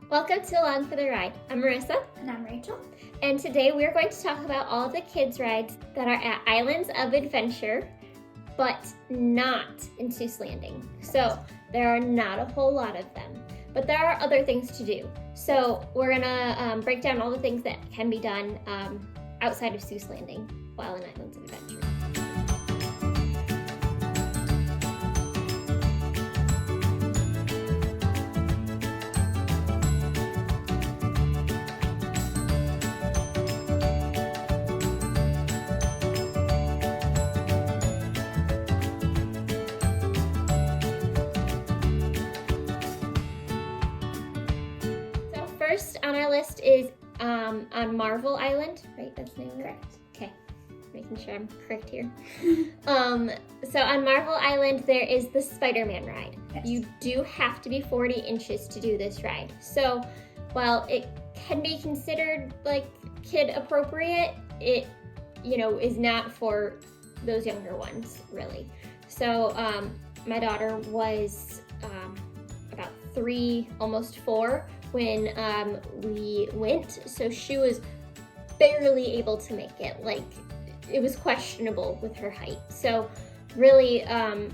Welcome to Along for the Ride. I'm Marissa. And I'm Rachel. And today we are going to talk about all of the kids' rides that are at Islands of Adventure, but not in Seuss Landing. So there are not a whole lot of them, but there are other things to do. So we're gonna break down all the things that can be done outside of Seuss Landing while in Islands of Adventure. First on our list is on Marvel Island, right? That's the name of it? Correct. Okay, making sure I'm correct here. So on Marvel Island, there is the SpiderMan ride. Yes. You do have to be 40 inches to do this ride. So while it can be considered like kid appropriate, it, is not for those younger ones, really. So my daughter was about 3, almost 4, when we went, so she was barely able to make it. Like, it was questionable with her height. So really, I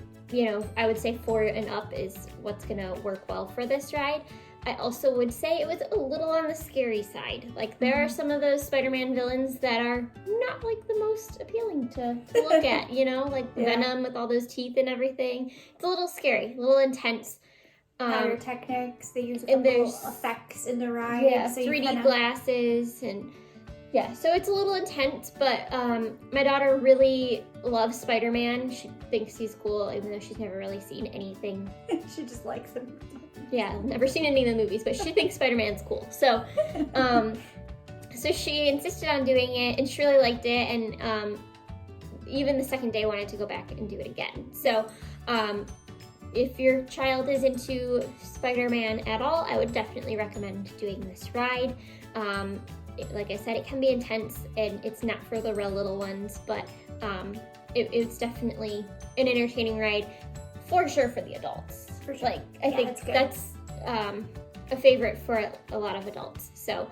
would say 4 and up is what's gonna work well for this ride. I also would say it was a little on the scary side. Like, there are some of those Spider-Man villains that are not like the most appealing to look at, like Venom with all those teeth and everything. It's a little scary, a little intense. Pyrotechnics, they use a couple effects in the ride. Yeah, so 3D glasses, and so it's a little intense, but my daughter really loves Spider-Man. She thinks he's cool, even though she's never really seen anything. She just likes him. Yeah, never seen any of the movies, but she thinks Spider-Man's cool. So, so she insisted on doing it, and she really liked it, and even the second day wanted to go back and do it again. So, if your child is into Spider-Man at all, I would definitely recommend doing this ride. Like I said, it can be intense, and it's not for the real little ones, but it's definitely an entertaining ride, for sure, for the adults. For sure. Like, I think that's a favorite for a lot of adults. So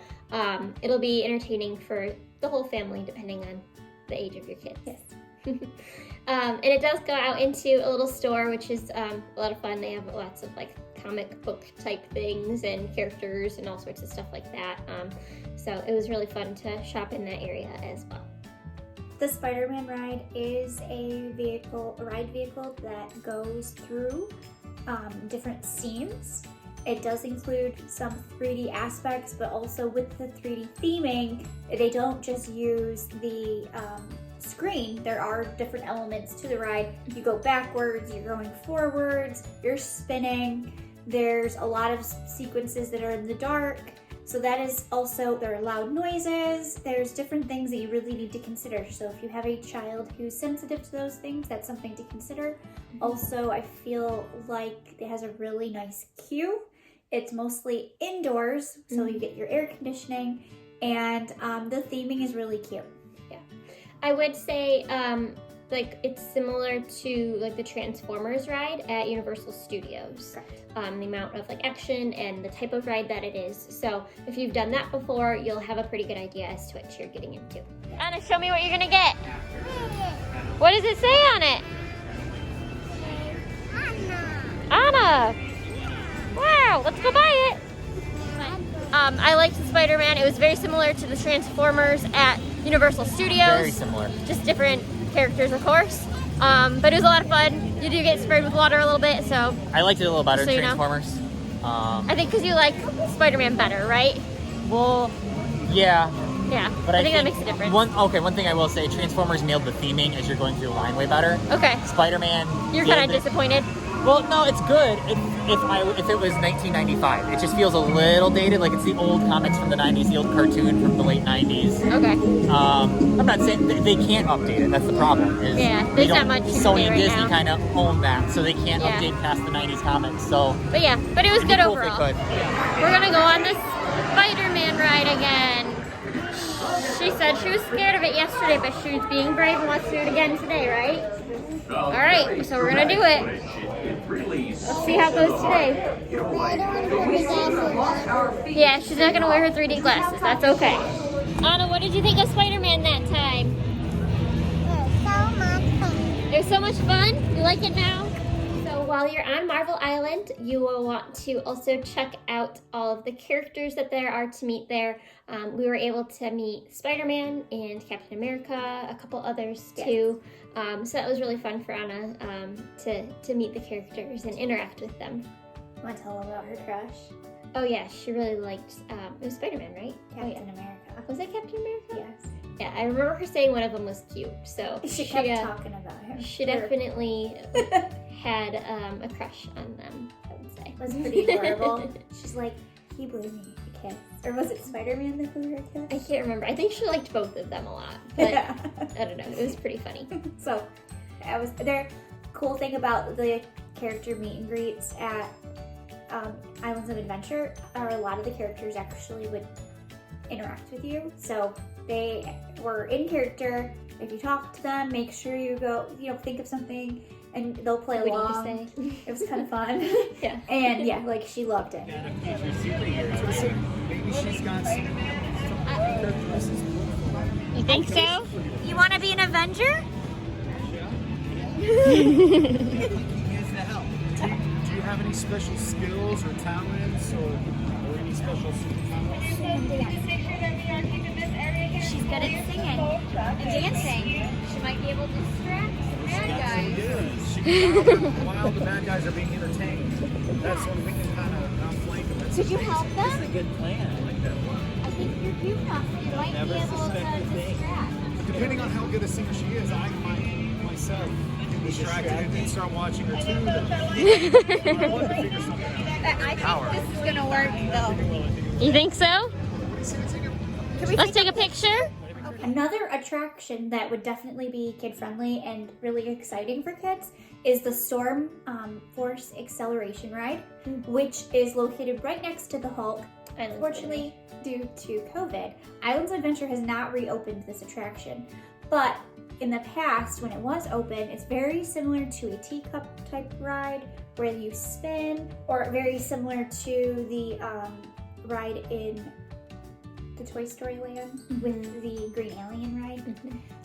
it'll be entertaining for the whole family, depending on the age of your kids. Yes. And it does go out into a little store, which is a lot of fun. They have lots of like comic book type things and characters and all sorts of stuff like that. So it was really fun to shop in that area as well. The Spider-Man ride is a ride vehicle that goes through different scenes. It does include some 3D aspects, but also with the 3D theming, they don't just use the screen. There are different elements to the ride. You go backwards, you're going forwards, you're spinning. There's a lot of sequences that are in the dark. So that is also, there are loud noises. There's different things that you really need to consider. So if you have a child who's sensitive to those things, that's something to consider. Also, I feel like it has a really nice queue. It's mostly indoors, so you get your air conditioning, and the theming is really cute. I would say like it's similar to like the Transformers ride at Universal Studios. Correct. The amount of like action and the type of ride that it is. So if you've done that before, you'll have a pretty good idea as to what you're getting into. Anna, show me what you're gonna get. What does it say on it? Anna. Wow, let's go buy it. I liked the Spider-Man. It was very similar to the Transformers at Universal Studios. Very similar. Just different characters, of course. But it was a lot of fun. You do get sprayed with water a little bit, so... I liked it a little better than Transformers. I think because you like Spider-Man better, right? Well, yeah. Yeah, But I think that makes a difference. One thing I will say, Transformers nailed the theming as you're going through the line way better. Okay. Spider-Man... You're kind of disappointed? Well, no, it's good. If it was 1995, it just feels a little dated, like it's the old comics from the 90s, the old cartoon from the late 90s. Okay. I'm not saying they can't update it. That's the problem. There's not much. Sony and Disney now. kind of own that, so they can't update past the 90s comics. So. But it was good overall. If they could. We're gonna go on this Spider-Man ride again. She said she was scared of it yesterday, but she was being brave and wants to do it again today, right? All right, so we're gonna do it. Let's see how it goes today. Yeah, she's not gonna wear her 3D glasses. That's okay. Anna, what did you think of SpiderMan that time? It was so much fun. You like it now? So while you're on Marvel Island, you will want to also check out all of the characters that there are to meet there. We were able to meet Spider-Man and Captain America, a couple others too. So that was really fun for Anna to meet the characters and interact with them. Want to tell them about her crush? Oh yeah, she really liked, it was Spider-Man, right? Captain America. Was it Captain America? Yes. Yeah, I remember her saying one of them was cute, so She kept talking about him. she definitely had a crush on them, I would say. It was pretty adorable. She's like, he blew me a kiss. Or was it Spider-Man that blew her a kiss? I can't remember. I think she liked both of them a lot, but Yeah. I don't know. It was pretty funny. So, the cool thing about the character meet and greets at Islands of Adventure are a lot of the characters actually would interact with you. So they were in character. If you talk to them, make sure you go, think of something and they'll play What along. did you say? It was kind of fun. Yeah. And yeah, like she loved it. Maybe she's got some characteristics. You think so? You want to be an Avenger? He needs the help. Do you have any special skills or talents or any special superpowers? She's good at singing and dancing. She might be able to distract some bad guys. She can while the bad guys are being entertained. That's when we can kind of outflank them. Could you help them? That's a good plan. I like that one. I think you're cute enough. You might be Never able suspect a to thing. distract. Depending on how good a singer she is, I might myself get distracted and start watching her too. I want to figure something out. I think this is gonna work though. You think so? Let's take a picture. Another attraction that would definitely be kid-friendly and really exciting for kids is the Storm Force Acceleration ride, which is located right next to the Hulk. Unfortunately, due to COVID, Islands of Adventure has not reopened this attraction. But in the past, when it was open, it's very similar to a teacup type ride where you spin, or very similar to the ride in the Toy Story Land with the Green Alien ride.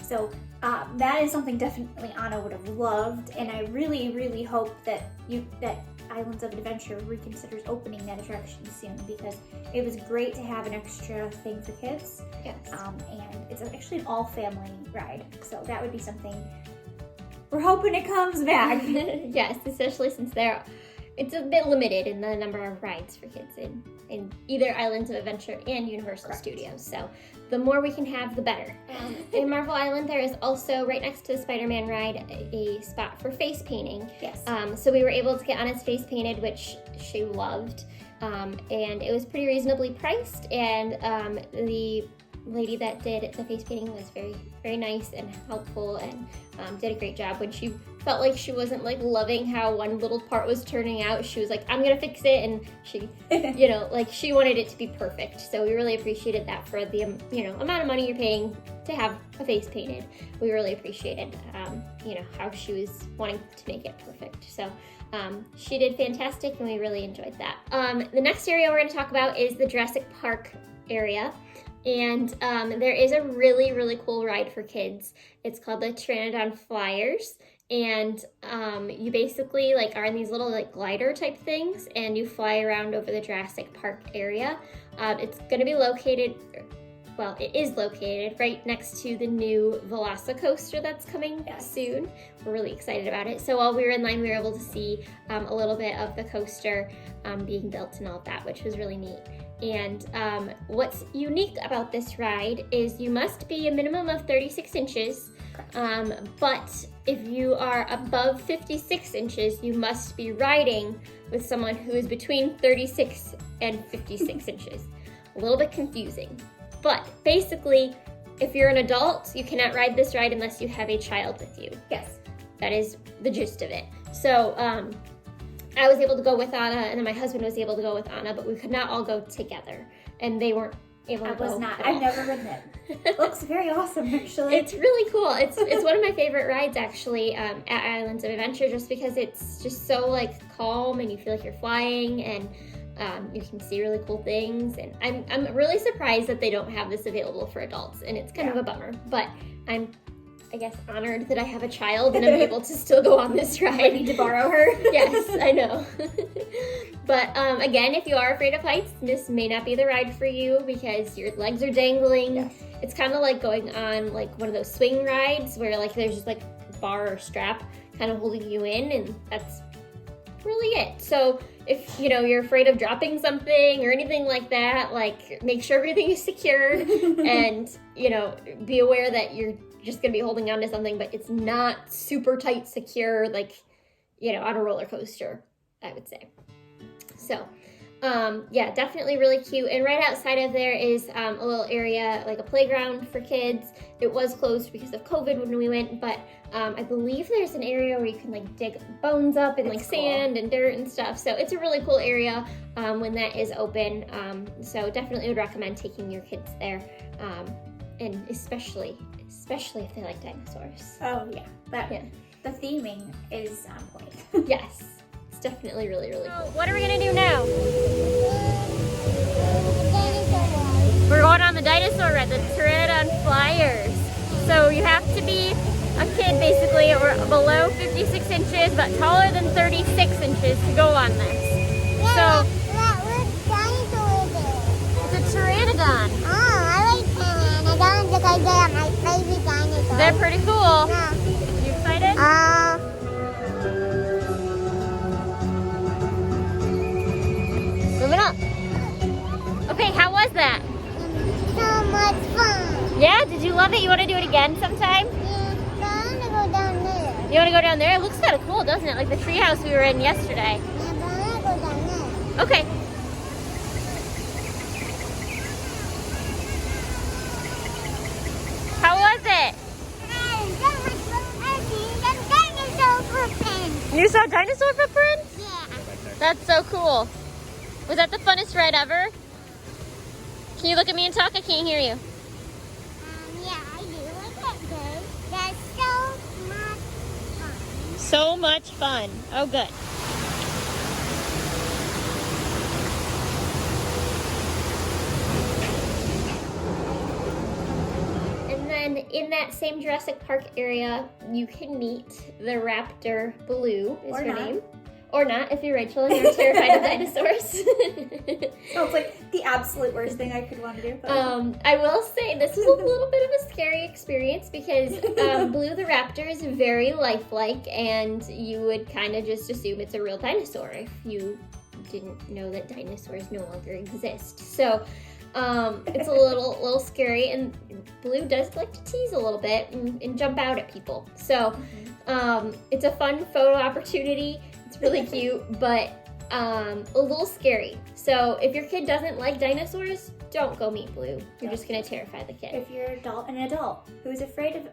So that is something definitely Anna would have loved, and I really, really hope that Islands of Adventure reconsiders opening that attraction soon, because it was great to have an extra thing for kids. Yes. And it's actually an all-family ride, so that would be something we're hoping it comes back. Yes, especially since it's a bit limited in the number of rides for kids in either Islands of Adventure and Universal Studios. So the more we can have, the better. In Marvel Island, there is also, right next to the Spider-Man ride, a spot for face painting. Yes. So we were able to get Anna's face painted, which she loved. And it was pretty reasonably priced. And the lady that did the face painting was very, very nice and helpful, and did a great job. When she felt like she wasn't like loving how one little part was turning out, she was like, I'm gonna fix it, and she she wanted it to be perfect. So we really appreciated that for the amount of money you're paying to have a face painted. We really appreciated how she was wanting to make it perfect. So she did fantastic, and we really enjoyed that. The next area we're going to talk about is the Jurassic Park area. And there is a really, really cool ride for kids. It's called the Trinidad Flyers. And you basically are in these little glider type things, and you fly around over the Jurassic Park area. It's going to be located, it is located right next to the new Velocicoaster that's coming soon. We're really excited about it. So while we were in line, we were able to see a little bit of the coaster being built and all of that, which was really neat. And what's unique about this ride is you must be a minimum of 36 inches, but if you are above 56 inches, you must be riding with someone who is between 36 and 56 inches. A little bit confusing, but basically, if you're an adult, you cannot ride this ride unless you have a child with you. Yes. That is the gist of it. So, I was able to go with Anna, and then my husband was able to go with Anna, but we could not all go together. And they weren't able to I was go not. at I've all. never ridden it. It looks very awesome, actually. It's really cool. It's one of my favorite rides actually at Islands of Adventure, just because it's just so like calm and you feel like you're flying and you can see really cool things. And I'm really surprised that they don't have this available for adults, and it's kind of a bummer. But I'm, I guess, honored that I have a child and I'm able to still go on this ride. I need to borrow her. Yes, I know. But again, if you are afraid of heights, this may not be the ride for you because your legs are dangling. Yes. It's kind of like going on like one of those swing rides where like there's just like bar or strap kind of holding you in, and that's really it. So if you're afraid of dropping something or anything like that, like make sure everything is secured and be aware that you're just gonna be holding on to something, but it's not super tight secure like on a roller coaster, I would say. So yeah, definitely really cute. And right outside of there is a little area, like a playground for kids. It was closed because of COVID when we went, but I believe there's an area where you can like dig bones up and like sand and dirt and stuff. So it's a really cool area when that is open. So definitely would recommend taking your kids there, and especially if they like dinosaurs. Oh yeah, the theming is on point. Yes, it's definitely really cool. What are we gonna do now? We're going on the dinosaur ride, the Trinidad Flyers. So you have to be a kid basically, or below 56 inches, but taller than 36 inches to go on this. So What dinosaur is it? it's a Pteranodon. Oh, I like pteranodons because they are my favorite dinosaurs. They're pretty cool. Yeah. You excited? Moving up. Okay, how was that? So much fun. Yeah, did you love it? You want to do it again sometime? Yeah, but I want to go down there. You want to go down there? It looks kind of cool, doesn't it? Like the treehouse we were in yesterday. Yeah, but I want to go down there. Okay. How was it? You saw dinosaur footprints? Yeah. That's so cool. Was that the funnest ride ever? Can you look at me and talk? I can't hear you. Yeah, I do. Look at this. That's so much fun. So much fun. Oh, good. And then in that same Jurassic Park area, you can meet the Raptor Blue, is Or her not. name. Or not, if you're Rachel and you're terrified of dinosaurs. Sounds like the absolute worst thing I could want to do. But I will say this was a little bit of a scary experience because Blue the Raptor is very lifelike, and you would kind of just assume it's a real dinosaur if you didn't know that dinosaurs no longer exist. So it's a little scary, and Blue does like to tease a little bit and jump out at people. So it's a fun photo opportunity. It's really cute, but a little scary. So if your kid doesn't like dinosaurs, don't go meet Blue. You're just gonna terrify the kid. if you're an adult who's afraid of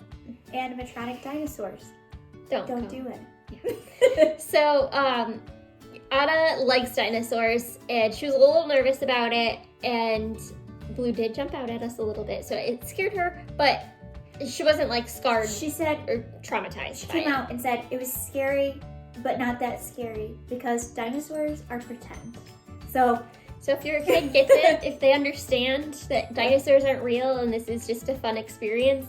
animatronic dinosaurs, don't go. do it. So Ada likes dinosaurs, and she was a little nervous about it, and Blue did jump out at us a little bit, so it scared her, but she wasn't like scarred She said or traumatized she by came it. out and said it was scary, but not that scary because dinosaurs are pretend. So So if your kid gets it, if they understand that dinosaurs aren't real and this is just a fun experience,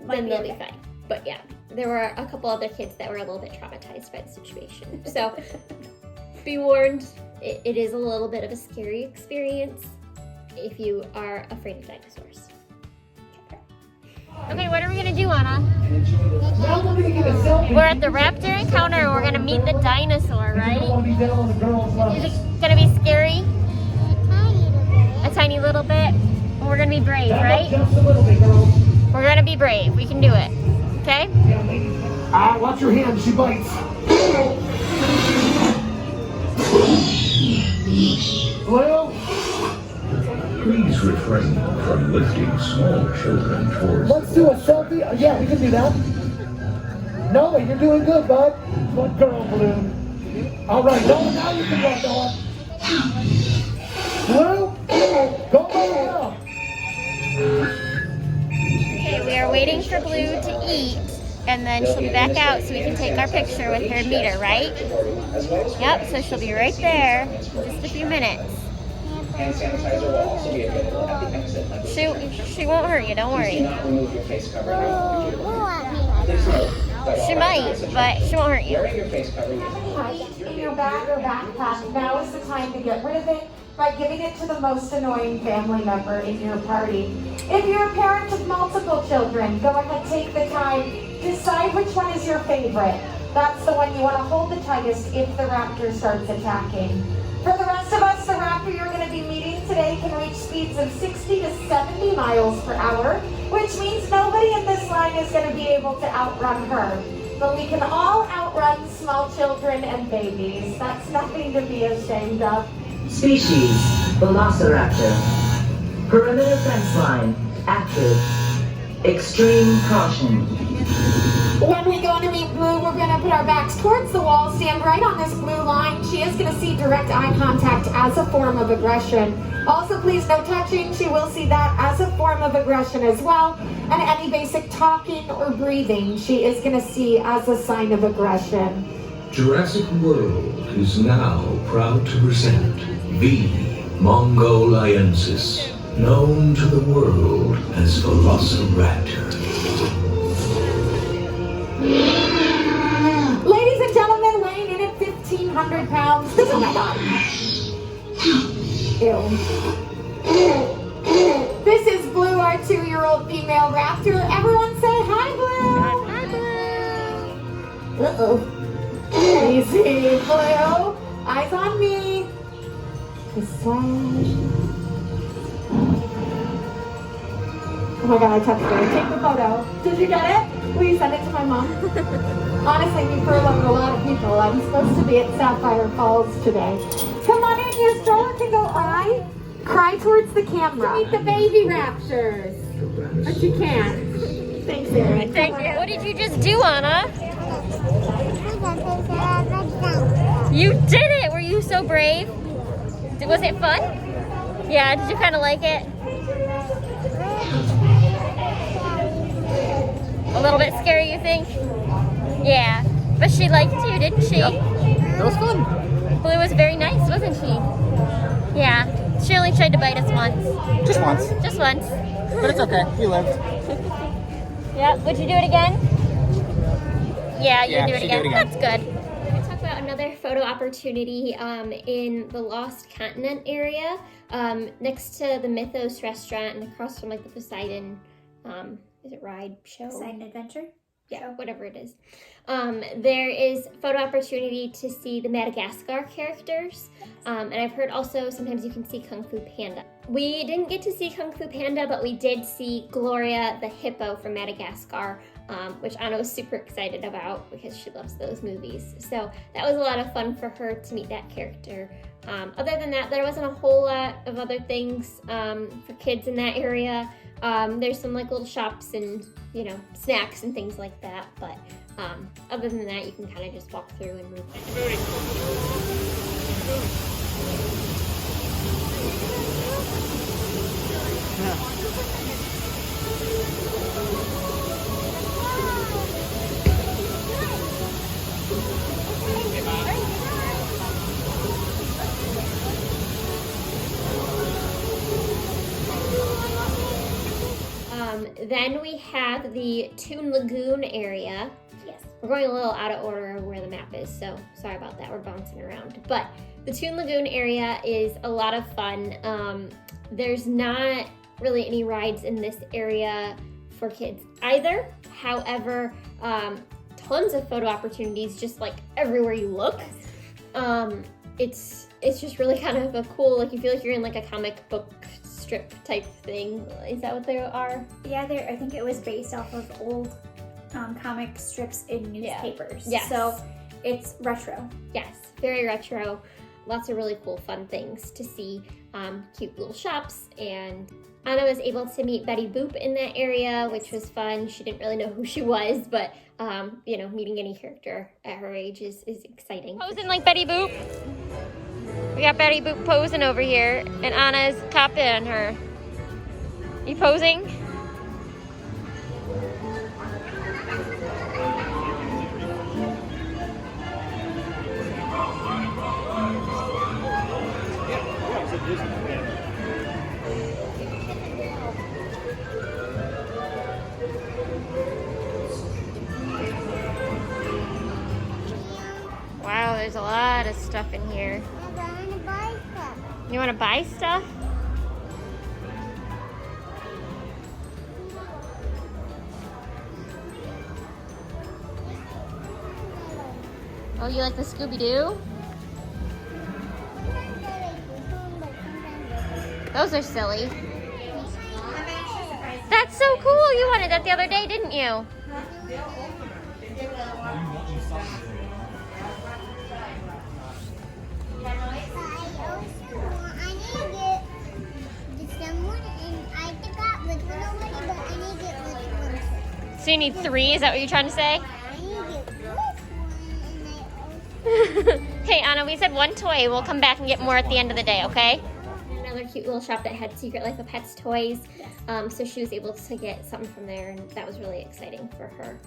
Might then be they'll be okay. fine. But yeah, there were a couple other kids that were a little bit traumatized by the situation. So be warned, it is a little bit of a scary experience if you are afraid of dinosaurs. Okay, what are we gonna do, Anna? We're at the Raptor Encounter and we're gonna meet the dinosaur, right? Is it gonna be scary? A tiny little bit? Well, we're gonna be brave, right? We're gonna be brave. We can do it. Okay? Watch your hand, she bites. Blue? Please refrain from lifting small children towards Let's do a selfie. Yeah, we can do that. Noah, you're doing good, bud. Good girl, Blue. All right, Noah, now you can walk on. Blue, go now. Okay, we are waiting for Blue to eat, and then she'll be back out so we can take our picture with her and meet her, right? Yep, so she'll be right there in just a few minutes. Hand sanitizer will also be available at the exit. She won't hurt you, don't worry. Do not remove your face covering. She might, but she won't hurt you. Wearing your face covering is In your bag or backpack, now is the time to get rid of it by giving it to the most annoying family member in your party. If you're a parent of multiple children, go ahead, take the time, decide which one is your favorite. That's the one you want to hold the tightest if the raptor starts attacking. For the rest of us, the raptor you're going to be meeting today can reach speeds of 60 to 70 miles per hour, which means nobody in this line is going to be able to outrun her. But we can all outrun small children and babies. That's nothing to be ashamed of. Species, Velociraptor. Perimeter fence line, active. Extreme caution. When we go to meet Blue, we're going to put our backs towards the wall, stand right on this blue line. She is going to see direct eye contact as a form of aggression. Also, please, no touching. She will see that as a form of aggression as well. And any basic talking or breathing, she is going to see as a sign of aggression. Jurassic World is now proud to present V. mongoliensis, known to the world as Velociraptor. Ladies and gentlemen, weighing in at 1,500 pounds. Oh my God. Ew. This is Blue, our 2-year-old female raptor. Everyone say hi, Blue. Hi, Blue. Uh-oh. Easy, Blue. Eyes on me. Massage. Oh my God, I touched her. Take the photo. Did you get it? Will you send it to my mom? Honestly, we furloughed a lot of people. I'm supposed to be at Sapphire Falls today. Come on in, your stroller can go cry towards the camera. Meet the baby raptors. But you can't. Thanks, Erin. Thank you. What did you just do, Anna? You did it! Were you so brave? Was it fun? Yeah, did you kind of like it? A little bit scary, you think? Yeah. But she liked you, didn't she? Yep. It was fun. Blue was very nice, wasn't she? Yeah. She only tried to bite us once. Just once. Just once. But it's okay. You lived. Yeah. Would you do it again? Yeah, you would do it she'd again. do it again. That's good. We're going to talk about another photo opportunity in the Lost Continent area, next to the Mythos restaurant and across from like the Poseidon, is it ride show? Poseidon Adventure? Yeah, whatever it is. There is photo opportunity to see the Madagascar characters. And I've heard also sometimes you can see Kung Fu Panda. We didn't get to see Kung Fu Panda, but we did see Gloria the hippo from Madagascar, which Anna was super excited about because she loves those movies. So that was a lot of fun for her to meet that character. Other than that, there wasn't a whole lot of other things for kids in that area. There's some like little shops and, you know, snacks and things like that, but other than that, you can kind of just walk through and move. Then we have the Toon Lagoon area. Yes. We're going a little out of order of where the map is, so sorry about that. We're bouncing around. But the Toon Lagoon area is a lot of fun. There's not really any rides in this area for kids either. However, tons of photo opportunities just like everywhere you look. It's just really kind of a cool, like you feel like you're in like a comic book strip type thing. Is that what they are? Yeah, I think it was based off of old comic strips in newspapers. Yeah. Yes. So it's retro. Yes, very retro. Lots of really cool fun things to see. Cute little shops, and Anna was able to meet Betty Boop in that area, which was fun. She didn't really know who she was, but you know, meeting any character at her age is exciting. Posing like Betty Boop. We got Betty Boop posing over here, and Anna's copying her. You posing? Wow, there's a lot of stuff in here. You want to buy stuff? Oh, you like the Scooby-Doo? Those are silly. That's so cool. You wanted that the other day, didn't you? So you need 3, is that what you're trying to say? Okay, Anna, we said 1 toy. We'll come back and get more at the end of the day, okay? Another cute little shop that had Secret Life of Pets toys. So she was able to get something from there, and that was really exciting for her.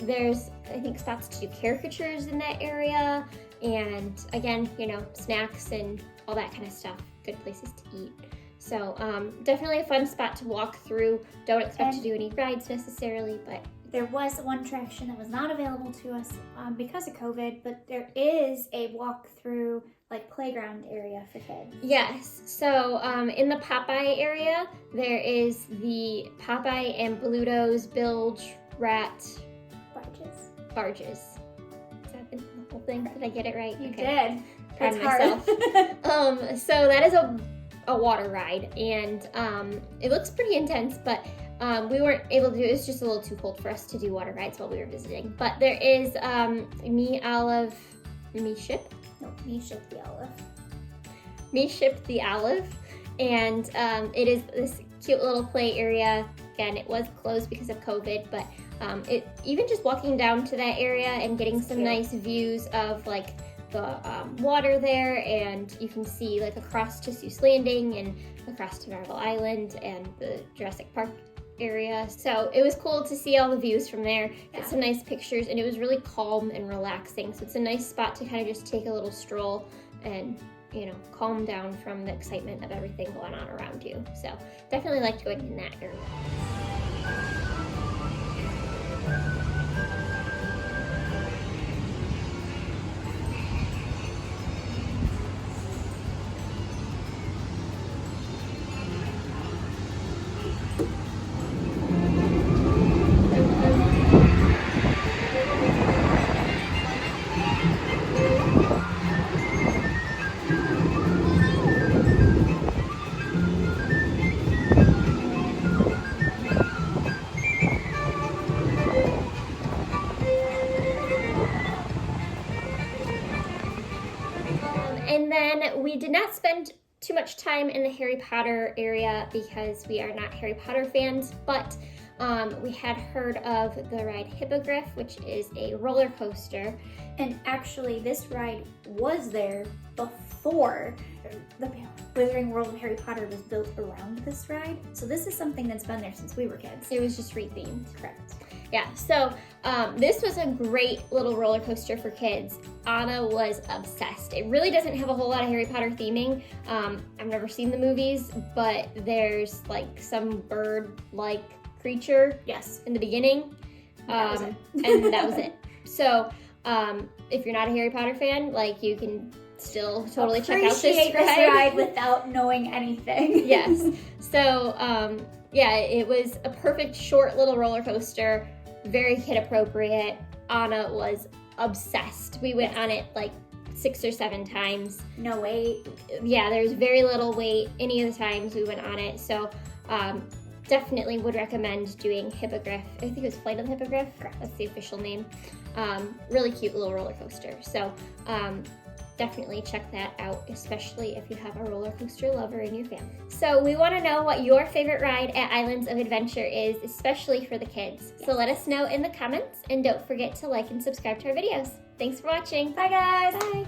There's, I think, spots to do caricatures in that area. And again, you know, snacks and all that kind of stuff. Good places to eat. So definitely a fun spot to walk through. Don't expect to do any rides necessarily, but there was one attraction that was not available to us because of COVID, but there is a walk-through, like, playground area for kids. Yes. So in the Popeye area, there is the Popeye and Bluto's Bilge Rat Barges. Is that the whole thing? Did I get it right? You did. Proud of myself. So that is a water ride, and it looks pretty intense, but we weren't able to do it. It was just a little too cold for us to do water rides while we were visiting. But there is Me Ship the Olive, and it is this cute little play area. Again, it was closed because of COVID, but even just walking down to that area and getting some nice views of like the water there, and you can see like across to Seuss Landing and across to Marvel Island and the Jurassic Park area. So it was cool to see all the views from there, get some nice pictures, and it was really calm and relaxing. So it's a nice spot to kind of just take a little stroll and, you know, calm down from the excitement of everything going on around you. So definitely liked going in that area. And then we did not spend too much time in the Harry Potter area because we are not Harry Potter fans, but we had heard of the ride Hippogriff, which is a roller coaster. And actually, this ride was there before the Wizarding World of Harry Potter was built around this ride. So this is something that's been there since we were kids. It was just rethemed. Correct. Yeah, so this was a great little roller coaster for kids. Anna was obsessed. It really doesn't have a whole lot of Harry Potter theming. I've never seen the movies, but there's like some bird-like creature in the beginning. And that was it. So if you're not a Harry Potter fan, like, you can still totally check out this ride without knowing anything. Yes. So yeah, it was a perfect short little roller coaster, very kid appropriate. Anna was obsessed. We went on it like 6 or 7 times. No wait. Yeah, there's very little wait any of the times we went on it. So definitely would recommend doing Hippogriff. I think it was Flight of the Hippogriff. That's the official name. Really cute little roller coaster. So definitely check that out, especially if you have a roller coaster lover in your family. So we want to know what your favorite ride at Islands of Adventure is, especially for the kids. So let us know in the comments, and don't forget to like and subscribe to our videos. Thanks for watching. Bye guys. Bye.